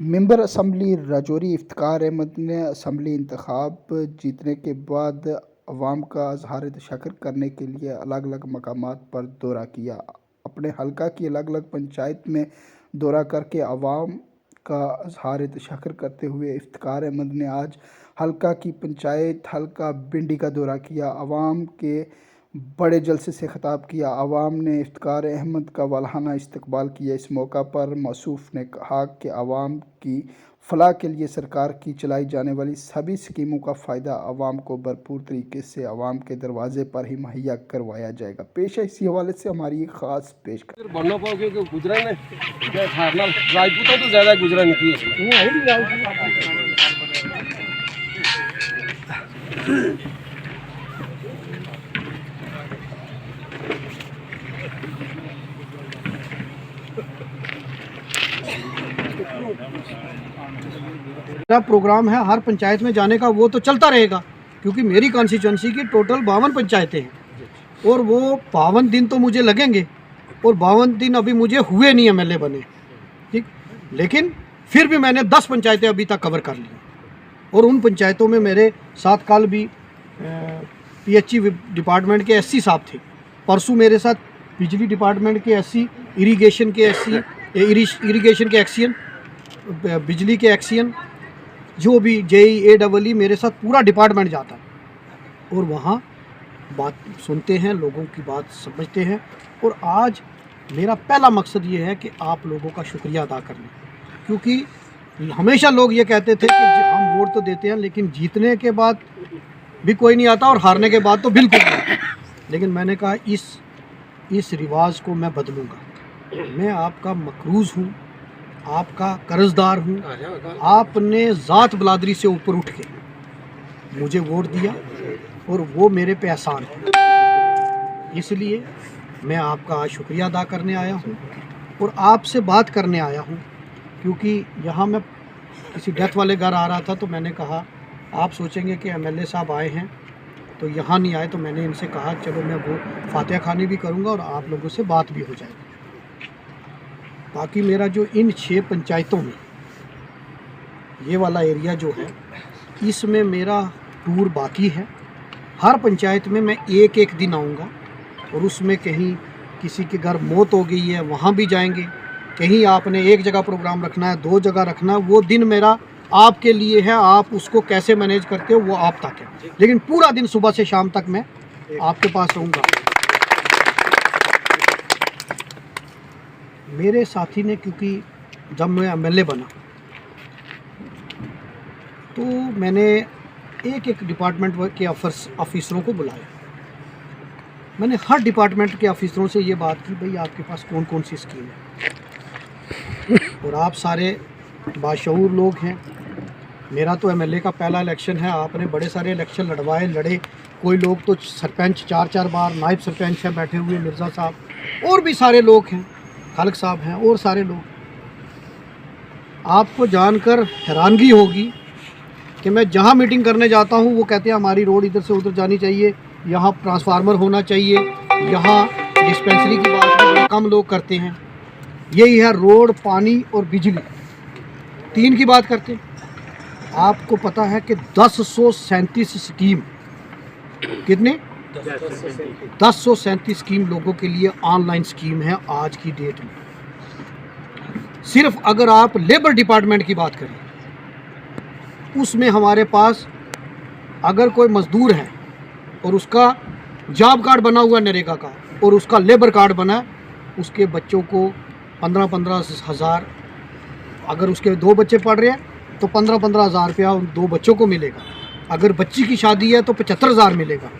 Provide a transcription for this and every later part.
Member assembly Rajouri Iftikhar Ahmad ने assembly इंतखाब जीतने के बाद अवाम का इजहार तशक्कुर करने के लिए अलग अलग मकामात पर दौरा किया। अपने हल्का की अलग अलग पंचायत में दौरा करके अवाम का इजहार तशक्कुर करते हुए इफ्तिकार अहमद ने आज हल्का की पंचायत हल्का बिंडी का दौरा किया। अवाम के बड़े जलसे से खिताब किया। अवाम ने इफ्तिकार अहमद का वालहाना इस्तकबाल किया। इस मौका पर मौसूफ ने कहा कि अवाम की फलाह के लिए सरकार की चलाई जाने वाली सभी स्कीमों का फ़ायदा अवाम को भरपूर तरीके से अवाम के दरवाजे पर ही मुहैया करवाया जाएगा। पेश है इसी हवाले से हमारी एक ख़ास पेश बनना पाओगे कि गुजरा ने राजपूतों तो ज़्यादा गुजरा नहीं की। मेरा प्रोग्राम है हर पंचायत में जाने का, वो तो चलता रहेगा क्योंकि मेरी कॉन्स्टिट्यूंसी की टोटल 52 पंचायतें हैं और वो 52 दिन तो मुझे लगेंगे और 52 दिन अभी मुझे हुए नहीं एमएलए बने, ठीक। लेकिन फिर भी मैंने 10 पंचायतें अभी तक कवर कर ली और उन पंचायतों में मेरे साथ कल भी पीएचई डिपार्टमेंट के एससी साहब थे, परसों मेरे साथ बिजली डिपार्टमेंट के एससी, इरीगेशन के एससी, इरीगेशन के एक्सियन, बिजली के एक्सियन, जो भी JEE मेरे साथ पूरा डिपार्टमेंट जाता है और वहाँ बात सुनते हैं, लोगों की बात समझते हैं। और आज मेरा पहला मकसद ये है कि आप लोगों का शुक्रिया अदा करना, क्योंकि हमेशा लोग ये कहते थे कि हम वोट तो देते हैं लेकिन जीतने के बाद भी कोई नहीं आता और हारने के बाद तो बिल्कुल नहीं। लेकिन मैंने कहा इस रिवाज को मैं बदलूँगा। मैं आपका मकरूज़ हूँ, आपका कर्जदार हूँ। आपने ज़ात बलादरी से ऊपर उठ के मुझे वोट दिया और वो मेरे पे एहसान है, इसलिए मैं आपका आज शुक्रिया अदा करने आया हूँ और आपसे बात करने आया हूँ। क्योंकि यहाँ मैं किसी डेथ वाले घर आ रहा था तो मैंने कहा आप सोचेंगे कि एमएलए साहब आए हैं तो यहाँ नहीं आए, तो मैंने इनसे कहा चलो मैं वो फातिहा खानी भी करूँगा और आप लोगों से बात भी हो जाएगी। बाकी मेरा जो इन 6 पंचायतों में ये वाला एरिया जो है, इसमें मेरा टूर बाकी है। हर पंचायत में मैं एक एक दिन आऊँगा और उसमें कहीं किसी के घर मौत हो गई है वहाँ भी जाएंगे, कहीं आपने एक जगह प्रोग्राम रखना है, 2 जगह रखना है, वो दिन मेरा आपके लिए है। आप उसको कैसे मैनेज करते हो वो आप तक है, लेकिन पूरा दिन सुबह से शाम तक मैं आपके पास रहूँगा। मेरे साथी ने, क्योंकि जब मैं एमएलए बना तो मैंने एक एक डिपार्टमेंट के ऑफिसरों को बुलाया। मैंने हर डिपार्टमेंट के ऑफिसरों से ये बात की, भाई आपके पास कौन कौन सी स्कीम है और आप सारे बाशऊर लोग हैं। मेरा तो एमएलए का पहला इलेक्शन है, आपने बड़े सारे इलेक्शन लड़े। कोई लोग तो सरपंच 4-4 बार, नायब सरपंच हैं बैठे हुए, मिर्ज़ा साहब और भी सारे लोग हैं, खालिक साहब हैं और सारे लोग। आपको जानकर हैरानगी होगी कि मैं जहाँ मीटिंग करने जाता हूँ वो कहते हैं हमारी रोड इधर से उधर जानी चाहिए, यहाँ ट्रांसफार्मर होना चाहिए, यहाँ डिस्पेंसरी की बात भी कम लोग करते हैं। यही है रोड, पानी और बिजली, 3 की बात करते हैं। आपको पता है कि 1037 स्कीम, कितने 1037 स्कीम लोगों के लिए ऑनलाइन स्कीम है आज की डेट में। सिर्फ अगर आप लेबर डिपार्टमेंट की बात करें, उसमें हमारे पास अगर कोई मज़दूर है और उसका जॉब कार्ड बना हुआ नरेगा का और उसका लेबर कार्ड बना, उसके बच्चों को 15-15 हज़ार, अगर उसके 2 बच्चे पढ़ रहे हैं तो 15-15 हज़ार रुपया उन 2 बच्चों को मिलेगा। अगर बच्ची की शादी है तो 75 हज़ार मिलेगा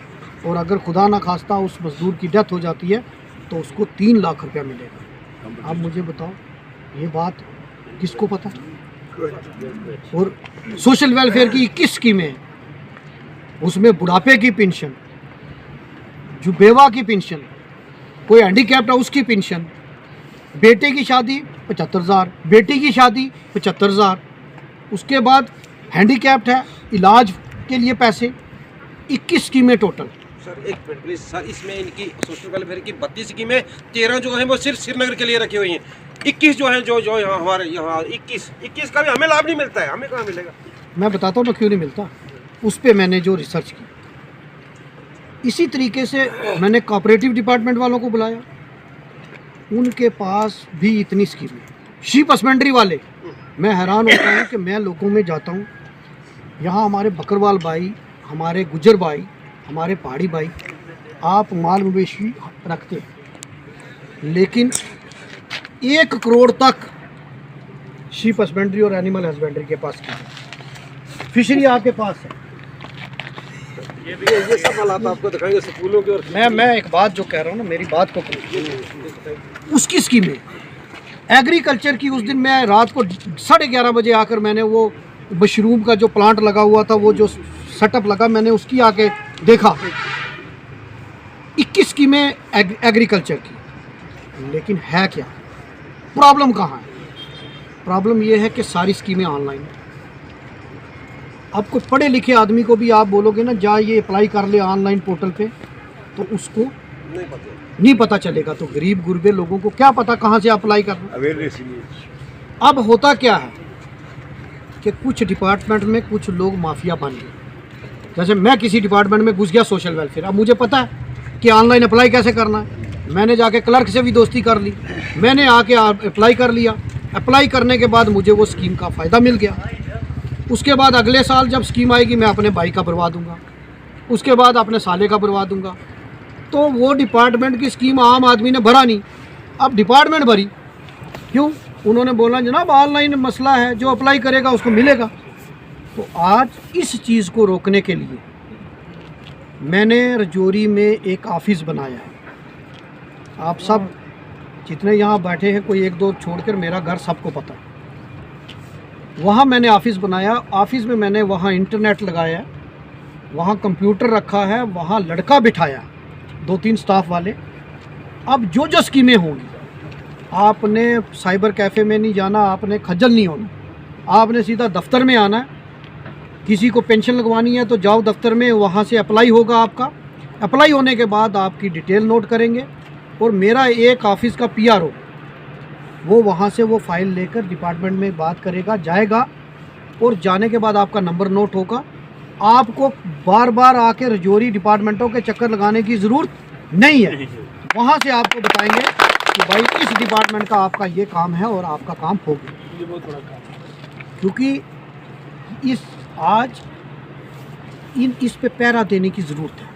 और अगर खुदा ना खास्ता उस मज़दूर की डेथ हो जाती है तो उसको 3 लाख रुपया मिलेगा। अब मुझे बताओ ये बात किसको पता? और सोशल वेलफेयर की 21 स्कीमें हैं, उसमें बुढ़ापे की पेंशन, जो बेवा की पेंशन, कोई हैंडीकैप्ड है उसकी पेंशन, बेटे की शादी 75 हज़ार, बेटी की शादी 75 हज़ार, उसके बाद हैंडीकैप्ड है इलाज के लिए पैसे, 21 स्कीमें टोटल। सर एक मिनट प्लीज सर, इसमें इनकी सोशल वेलफेयर की 32 स्कीमें, 13 जो है वो सिर्फ श्रीनगर के लिए रखी हुई हैं, 21 जो है जो यहाँ हमारे यहाँ 21 का भी हमें लाभ नहीं मिलता है, हमें कहाँ मिलेगा? मैं बताता हूँ ना क्यों नहीं मिलता। उस पर मैंने जो रिसर्च की, इसी तरीके से मैंने कोऑपरेटिव डिपार्टमेंट वालों को बुलाया, उनके पास भी इतनी स्कीमें। शीप हस्बेंड्री वाले, मैं हैरान होता हूँ कि मैं लोगों में जाता हूँ, यहाँ हमारे बकरवाल भाई, हमारे गुजर भाई, हमारे पहाड़ी भाई, आप माल मवेशी रखते हैं, लेकिन 1 करोड़ तक शीप हस्बेंड्री और एनिमल हस्बेंड्री के पास की है। फिशरी आपके पास है। ये सब हालात आपको दिखाएंगे स्कूलों के। और मैं एक बात जो कह रहा हूँ ना, मेरी बात को उसकी स्कीमें एग्रीकल्चर की, उस दिन मैं रात को 11:30 बजे आकर मैंने वो मशरूम का जो प्लांट लगा हुआ था, वो जो सेटअप लगा, मैंने उसकी आके देखा। 21 स्कीमें एग्रीकल्चर की, लेकिन है क्या? प्रॉब्लम कहाँ है? प्रॉब्लम ये है कि सारी स्कीमें ऑनलाइन है। अब कोई पढ़े लिखे आदमी को भी आप बोलोगे ना जा ये अप्लाई कर ले ऑनलाइन पोर्टल पे, तो उसको नहीं पता चलेगा। तो गरीब गुरबे लोगों को क्या पता कहाँ से अप्लाई करना। अवेयरनेस। अब होता क्या है कि कुछ डिपार्टमेंट में कुछ लोग माफिया बन गए। जैसे मैं किसी डिपार्टमेंट में घुस गया सोशल वेलफेयर, अब मुझे पता है कि ऑनलाइन अप्लाई कैसे करना है। मैंने जाके क्लर्क से भी दोस्ती कर ली, मैंने आके अप्लाई कर लिया। अप्लाई करने के बाद मुझे वो स्कीम का फ़ायदा मिल गया। उसके बाद अगले साल जब स्कीम आएगी, मैं अपने भाई का भरवा दूंगा, उसके बाद अपने साले का भरवा दूंगा। तो वो डिपार्टमेंट की स्कीम आम आदमी ने भरा नहीं, अब डिपार्टमेंट भरी। क्यों? उन्होंने बोला जनाब ऑनलाइन मसला है, जो अप्लाई करेगा उसको मिलेगा। तो आज इस चीज़ को रोकने के लिए मैंने रजौरी में एक ऑफिस बनाया है। आप सब जितने यहाँ बैठे हैं, कोई 1-2 छोड़कर मेरा घर सबको पता है। वहाँ मैंने ऑफिस बनाया। ऑफिस में मैंने वहाँ इंटरनेट लगाया, वहाँ कंप्यूटर रखा है, वहाँ लड़का बिठाया, 2-3 स्टाफ वाले। अब जो जो स्कीमें होंगी, आपने साइबर कैफ़े में नहीं जाना, आपने खज्जल नहीं होना, आपने सीधा दफ्तर में आना है। किसी को पेंशन लगवानी है तो जाओ दफ्तर में, वहाँ से अप्लाई होगा आपका। अप्लाई होने के बाद आपकी डिटेल नोट करेंगे और मेरा एक ऑफिस का PRO वो वहाँ से वो फाइल लेकर डिपार्टमेंट में बात करेगा, जाएगा, और जाने के बाद आपका नंबर नोट होगा। आपको बार बार आके रजौरी डिपार्टमेंटों के चक्कर लगाने की ज़रूरत नहीं है। वहाँ से आपको बताएंगे कि भाई इस डिपार्टमेंट का आपका ये काम है और आपका काम हो गया। ये बहुत बड़ा काम है, क्योंकि आज इस पे पहरा देने की ज़रूरत है।